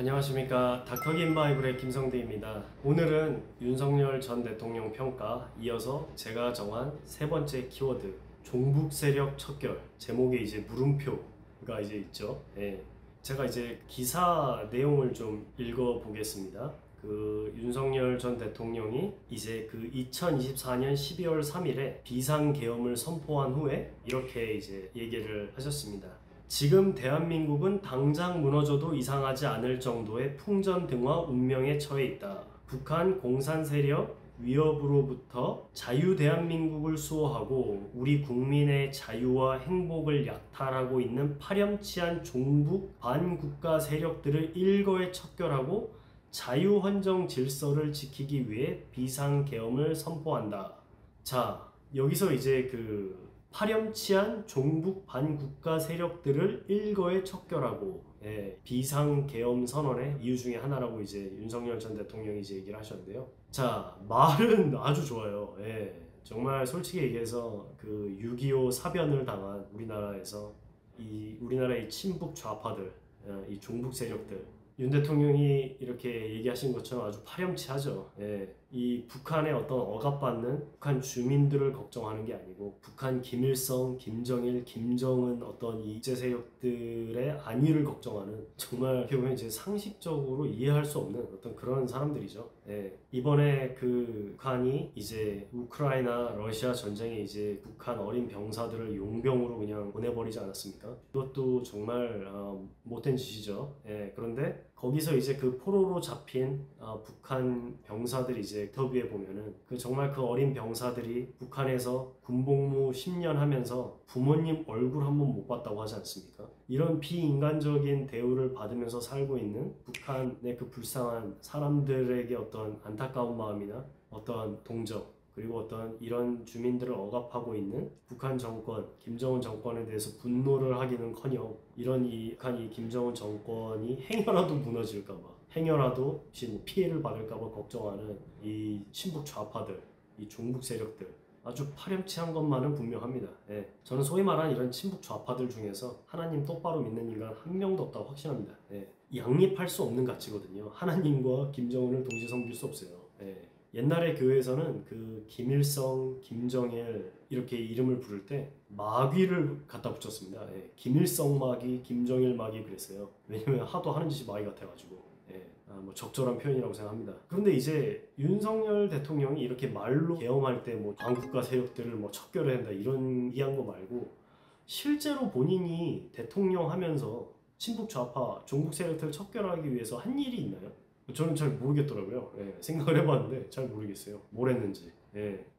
안녕하십니까. 닥터기인바이블의 김성대입니다. 오늘은 윤석열 전 대통령 평가 이어서 제가 정한 세 번째 키워드 종북 세력 척결, 제목에 이제 물음표가 이제 있죠. 제가 이제 기사 내용을 좀 읽어 보겠습니다. 윤석열 전 대통령이 이제 2024년 12월 3일에 비상계엄을 선포한 후에 이렇게 이제 얘기를 하셨습니다. 지금 대한민국은 당장 무너져도 이상하지 않을 정도의 풍전등화 운명에 처해 있다. 북한 공산 세력 위협으로부터 자유 대한민국을 수호하고 우리 국민의 자유와 행복을 약탈하고 있는 파렴치한 종북 반국가 세력들을 일거에 척결하고 자유헌정 질서를 지키기 위해 비상계엄을 선포한다. 자, 여기서 이제 파렴치한 종북 반국가 세력들을 일거에 척결하고 비상계엄 선언의 이유 중에 하나라고 이제 윤석열 전 대통령이 이제 얘기를 하셨는데요. 자, 말은 아주 좋아요. 정말 솔직히 얘기해서 6.25 사변을 당한 우리나라에서 우리나라의 친북 좌파들, 이 종북 세력들, 윤 대통령이 이렇게 얘기하신 것처럼 아주 파렴치하죠. 이 북한의 어떤 억압받는 북한 주민들을 걱정하는 게 아니고 북한 김일성, 김정일, 김정은 어떤 이 국제 세력들의 안위를 걱정하는, 정말 어떻게 보면 이제 상식적으로 이해할 수 없는 어떤 그런 사람들이죠. 이번에 북한이 이제 우크라이나 러시아 전쟁에 이제 북한 어린 병사들을 용병으로 그냥 보내버리지 않았습니까? 이것도 정말 못된 짓이죠. 그런데 거기서 이제 포로로 잡힌 북한 병사들이 이제 인터뷰에 보면은 정말 어린 병사들이 북한에서 군복무 10년 하면서 부모님 얼굴 한번 못 봤다고 하지 않습니까? 이런 비인간적인 대우를 받으면서 살고 있는 북한의 불쌍한 사람들에게 어떤 안타까운 마음이나 어떤 동정, 그리고 어떤 이런 주민들을 억압하고 있는 북한 정권, 김정은 정권에 대해서 분노를 하기는커녕 이런 북한 이 김정은 정권이 행여라도 무너질까봐, 행여라도 피해를 받을까봐 걱정하는 이 친북 좌파들, 이 종북 세력들, 아주 파렴치한 것만은 분명합니다. 저는 소위 말하는 이런 친북 좌파들 중에서 하나님 똑바로 믿는 인간 한 명도 없다고 확신합니다. 양립할 수 없는 가치거든요. 하나님과 김정은을 동시에 섬길 수 없어요. 옛날에 교회에서는 김일성, 김정일 이렇게 이름을 부를 때 마귀를 갖다 붙였습니다. 김일성 마귀, 김정일 마귀 그랬어요. 왜냐면 하도 하는 짓이 마귀 같아가지고. 적절한 표현이라고 생각합니다. 그런데 이제 윤석열 대통령이 이렇게 말로 계엄할 때 반국가 세력들을 척결해야 한다 이런 얘기한 거 말고, 실제로 본인이 대통령 하면서 친북 좌파 종북 세력들을 척결하기 위해서 한 일이 있나요? 저는 잘 모르겠더라고요. 생각을 해봤는데 잘 모르겠어요. 뭘 했는지.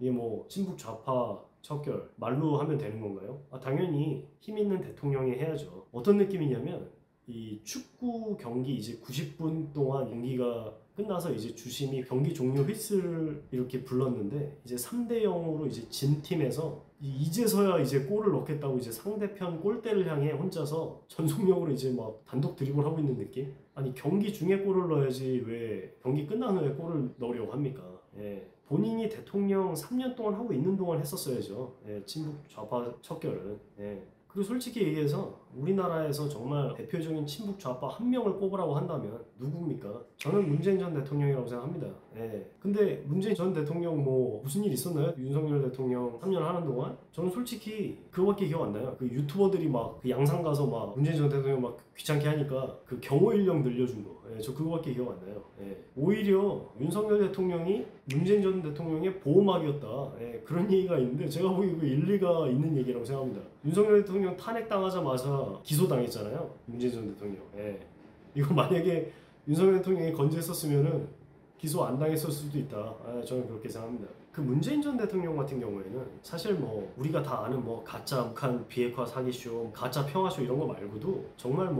이게 친북 좌파 척결 말로 하면 되는 건가요? 당연히 힘 있는 대통령이 해야죠. 어떤 느낌이냐면, 이 축구 경기 이제 90분 동안 경기가 끝나서 이제 주심이 경기 종료 휘슬을 이렇게 불렀는데, 이제 3대 0으로 이제 진 팀에서 이제서야 이제 골을 넣겠다고 이제 상대편 골대를 향해 혼자서 전속력으로 이제 단독 드리블 하고 있는 느낌? 아니, 경기 중에 골을 넣어야지 왜 경기 끝난 후에 골을 넣으려고 합니까? 본인이 대통령 3년 동안 하고 있는 동안 했었어야죠. 친북 좌파 척결은. 그리고 솔직히 얘기해서 우리나라에서 정말 대표적인 친북 좌파 한 명을 꼽으라고 한다면 누굽니까? 저는 문재인 전 대통령이라고 생각합니다. 근데 문재인 전 대통령 무슨 일 있었나요? 윤석열 대통령 3년 하는 동안? 저는 솔직히 그거밖에 기억 안 나요. 유튜버들이 양산 가서 문재인 전 대통령 귀찮게 하니까 경호 인력 늘려준 거. 저 그거밖에 기억 안 나요. 오히려 윤석열 대통령이 문재인 전 대통령의 보호막이었다. 그런 얘기가 있는데 제가 보기에 일리가 있는 얘기라고 생각합니다. 윤석열 대통령 탄핵당하자마자 기소당했잖아요. 문재인 전 대통령. 이거 만약에 윤석열 대통령이 건재했었으면은 기소 안 당했을 수도 있다. 저는 그렇게 생각합니다. 문재인 전 대통령 같은 경우에는 사실 우리가 다 아는 가짜 북한 비핵화 사기쇼, 가짜 평화쇼 이런 거 말고도 정말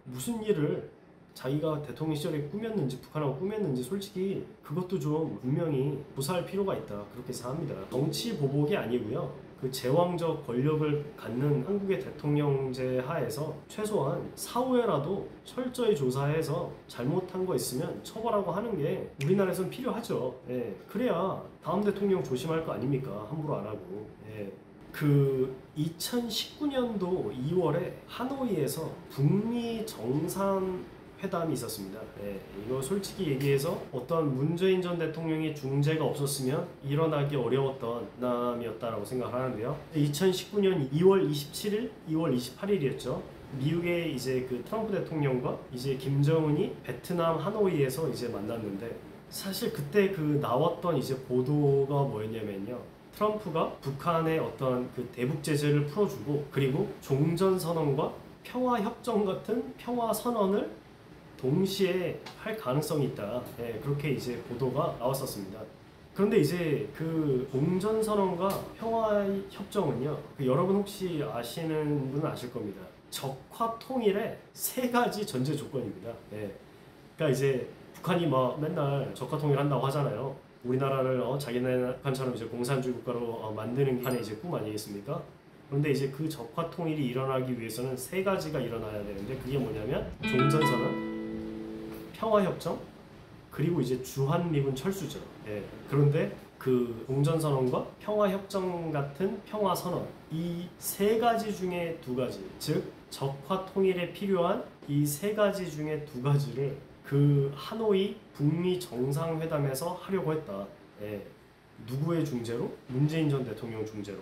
무슨 일을 자기가 대통령 시절에 꾸몄는지, 북한하고 꾸몄는지 솔직히 그것도 좀 분명히 조사할 필요가 있다, 그렇게 생각합니다. 정치 보복이 아니고요. 제왕적 권력을 갖는 한국의 대통령제 하에서 최소한 사후에라도 철저히 조사해서 잘못한 거 있으면 처벌하고 하는 게 우리나라에선 필요하죠. 그래야 다음 대통령 조심할 거 아닙니까? 함부로 안 하고. 2019년도 2월에 하노이에서 북미 정상 회담이 있었습니다. 이거 솔직히 얘기해서 어떤 문재인 전 대통령의 중재가 없었으면 일어나기 어려웠던 회담이었다라고 생각하는데요. 2019년 2월 27일, 2월 28일이었죠. 미국의 이제 그 트럼프 대통령과 이제 김정은이 베트남 하노이에서 이제 만났는데, 사실 그때 그 나왔던 이제 보도가 뭐였냐면요. 트럼프가 북한의 어떤 그 대북 제재를 풀어주고, 그리고 종전선언과 평화협정 같은 평화선언을 동시에 할 가능성이 있다. 그렇게 이제 보도가 나왔었습니다. 그런데 이제 그 종전선언과 평화협정은요, 여러분 혹시 아시는 분은 아실 겁니다. 적화 통일의 세 가지 전제 조건입니다. 그러니까 이제 북한이 막 맨날 적화 통일한다고 하잖아요. 우리나라를 자기네 북한처럼 이제 공산주의 국가로 만드는 판의 이제 꿈 아니겠습니까? 그런데 이제 그 적화 통일이 일어나기 위해서는 세 가지가 일어나야 되는데, 그게 뭐냐면 종전선언, 평화협정, 그리고 이제 주한미군 철수죠. 그런데 그 종전선언과 평화협정 같은 평화선언, 이 세 가지 중에 두 가지, 즉 적화 통일에 필요한 이 세 가지 중에 두 가지를 그 하노이 북미 정상회담에서 하려고 했다. 누구의 중재로? 문재인 전 대통령 중재로.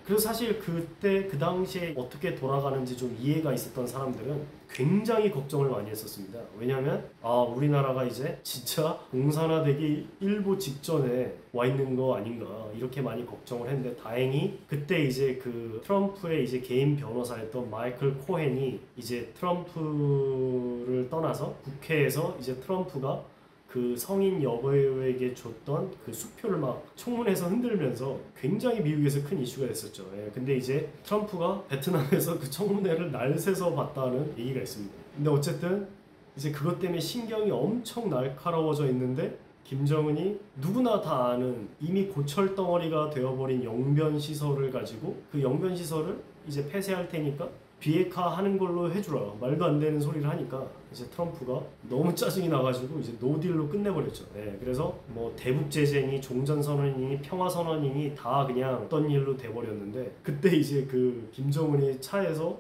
그래서 사실 그때 그 당시에 어떻게 돌아가는지 좀 이해가 있었던 사람들은 굉장히 걱정을 많이 했었습니다. 왜냐하면 우리나라가 이제 진짜 공산화되기 일보 직전에 와 있는 거 아닌가, 이렇게 많이 걱정을 했는데, 다행히 그때 이제 그 트럼프의 이제 개인 변호사였던 마이클 코헨이 이제 트럼프를 떠나서 국회에서 이제 트럼프가 그 성인 여배우에게 줬던 그 수표를 막 청문회에서 흔들면서 굉장히 미국에서 큰 이슈가 됐었죠. 근데 이제 트럼프가 베트남에서 그 청문회를 날새서 봤다는 얘기가 있습니다. 근데 어쨌든 이제 그것 때문에 신경이 엄청 날카로워져 있는데, 김정은이 누구나 다 아는 이미 고철 덩어리가 되어버린 영변 시설을 가지고 그 영변 시설을 이제 폐쇄할 테니까 비핵화 하는 걸로 해주라, 말도 안 되는 소리를 하니까 이제 트럼프가 너무 짜증이 나가지고 이제 노딜로 끝내버렸죠. 그래서 뭐 대북 제재니 종전선언이니 평화선언이니 다 그냥 어떤 일로 돼버렸는데, 그때 이제 그 김정은이 차에서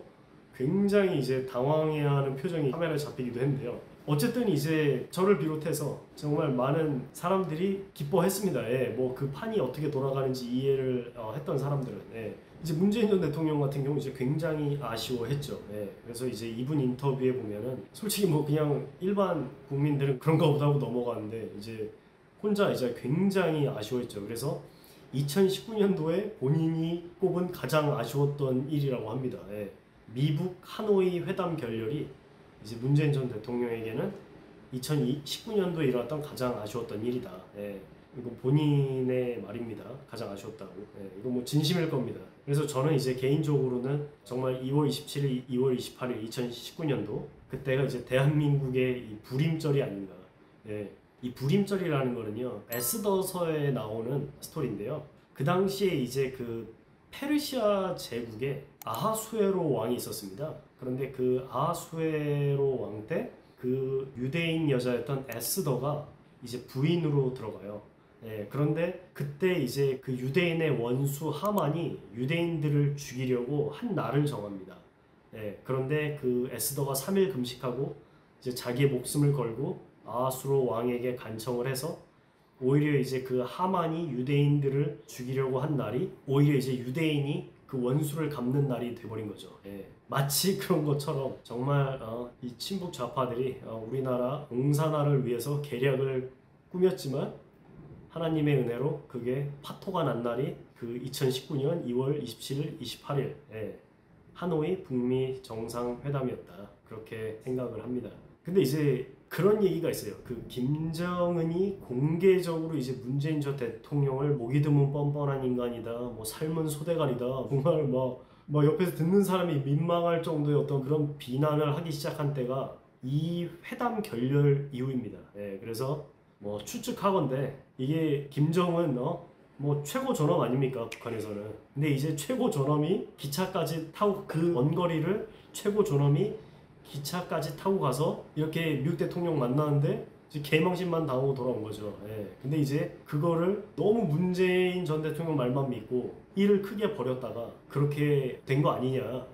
굉장히 이제 당황해하는 표정이 카메라에 잡히기도 했는데요. 어쨌든 이제 저를 비롯해서 정말 많은 사람들이 기뻐했습니다. 뭐 그 판이 어떻게 돌아가는지 이해를 했던 사람들은. 이제 문재인 전 대통령 같은 경우 이제 굉장히 아쉬워했죠. 그래서 이제 이분 인터뷰에 보면은 솔직히 뭐 그냥 일반 국민들은 그런가 보다 하고 넘어가는데, 이제 혼자 이제 굉장히 아쉬워했죠. 그래서 2019년도에 본인이 꼽은 가장 아쉬웠던 일이라고 합니다. 미북 하노이 회담 결렬이 이제 문재인 전 대통령에게는 2019년도에 일어났던 가장 아쉬웠던 일이다. 이거 본인의 말입니다. 가장 아쉬웠다고. 이거 뭐 진심일 겁니다. 그래서 저는 이제 개인적으로는 정말 2월 27일, 2월 28일 2019년도 그때가 이제 대한민국의 이 불임절이 아닌가. 이 불임절이라는 거는요, 에스더서에 나오는 스토리인데요. 그 당시에 이제 그 페르시아 제국에 아하수에로 왕이 있었습니다. 그런데 그 아하수에로 왕 때 그 유대인 여자였던 에스더가 이제 부인으로 들어가요. 그런데 그때 이제 그 유대인의 원수 하만이 유대인들을 죽이려고 한 날을 정합니다. 그런데 그 에스더가 3일 금식하고 이제 자기의 목숨을 걸고 아하수로 왕에게 간청을 해서, 오히려 이제 그 하만이 유대인들을 죽이려고 한 날이 오히려 이제 유대인이 그 원수를 갚는 날이 돼버린 거죠. 마치 그런 것처럼 정말 이 친북 좌파들이 우리나라 공산화를 위해서 계략을 꾸몄지만, 하나님의 은혜로 그게 파토가 난 날이 그 2019년 2월 27일, 28일 하노이 북미 정상회담이었다, 그렇게 생각을 합니다. 근데 이제 그런 얘기가 있어요. 그 김정은이 공개적으로 이제 문재인 전 대통령을 목이 드문 뻔뻔한 인간이다, 뭐 삶은 소대가리다, 정말 막 옆에서 듣는 사람이 민망할 정도의 어떤 그런 비난을 하기 시작한 때가 이 회담 결렬 이후입니다. 그래서 뭐 추측하건대 이게 김정은 뭐 최고 존엄 아닙니까, 북한에서는. 근데 이제 최고 존엄이 기차까지 타고 그 먼 거리를 최고 존엄이 기차까지 타고 가서 이렇게 미국 대통령 만나는데 이제 개망신만 당하고 돌아온 거죠. 근데 이제 그거를 너무 문재인 전 대통령 말만 믿고 일을 크게 벌였다가 그렇게 된 거 아니냐.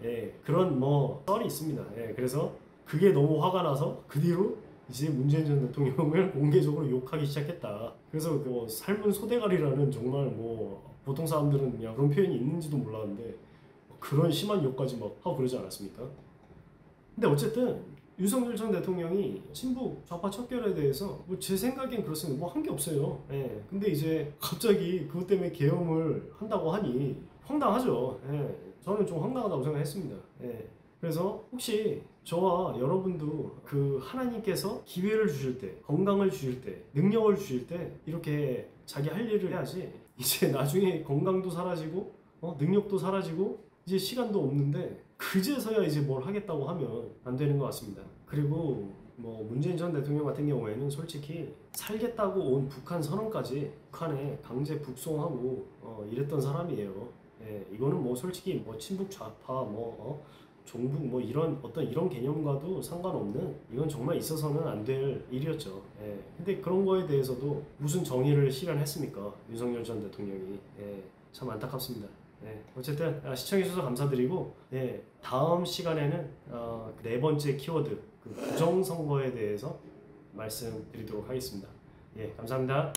그런 뭐 썰이 있습니다. 그래서 그게 너무 화가 나서 그 뒤로 이제 문재인 전 대통령을 공개적으로 욕하기 시작했다. 그래서 뭐 삶은 소대가리라는 정말 뭐 보통 사람들은 그냥 그런 표현이 있는지도 몰랐는데 그런 심한 욕까지 막 하고 그러지 않았습니까? 근데 어쨌든 윤석열 전 대통령이 친북 좌파 척결에 대해서 뭐 제 생각엔 그렇습니다. 뭐 한 게 없어요. 예. 근데 이제 갑자기 그것 때문에 계엄을 한다고 하니 황당하죠. 예. 저는 좀 황당하다고 생각했습니다. 예. 그래서 혹시 저와 여러분도 그 하나님께서 기회를 주실 때, 건강을 주실 때, 능력을 주실 때 이렇게 자기 할 일을 해야지 이제 나중에 건강도 사라지고 능력도 사라지고 이제 시간도 없는데 그제서야 이제 뭘 하겠다고 하면 안 되는 것 같습니다. 그리고 뭐 문재인 전 대통령 같은 경우에는 솔직히 살겠다고 온 북한 선언까지 북한에 강제 북송하고 이랬던 사람이에요. 예, 이거는 뭐 솔직히 뭐 친북 좌파 종북 뭐 이런 개념과도 상관없는 이건 정말 있어서는 안 될 일이었죠. 예, 근데 그런 거에 대해서도 무슨 정의를 실현했습니까? 윤석열 전 대통령이. 예, 참 안타깝습니다. 네, 어쨌든 시청해주셔서 감사드리고 다음 시간에는 네 번째 키워드 그 부정선거에 대해서 말씀드리도록 하겠습니다. 예, 감사합니다.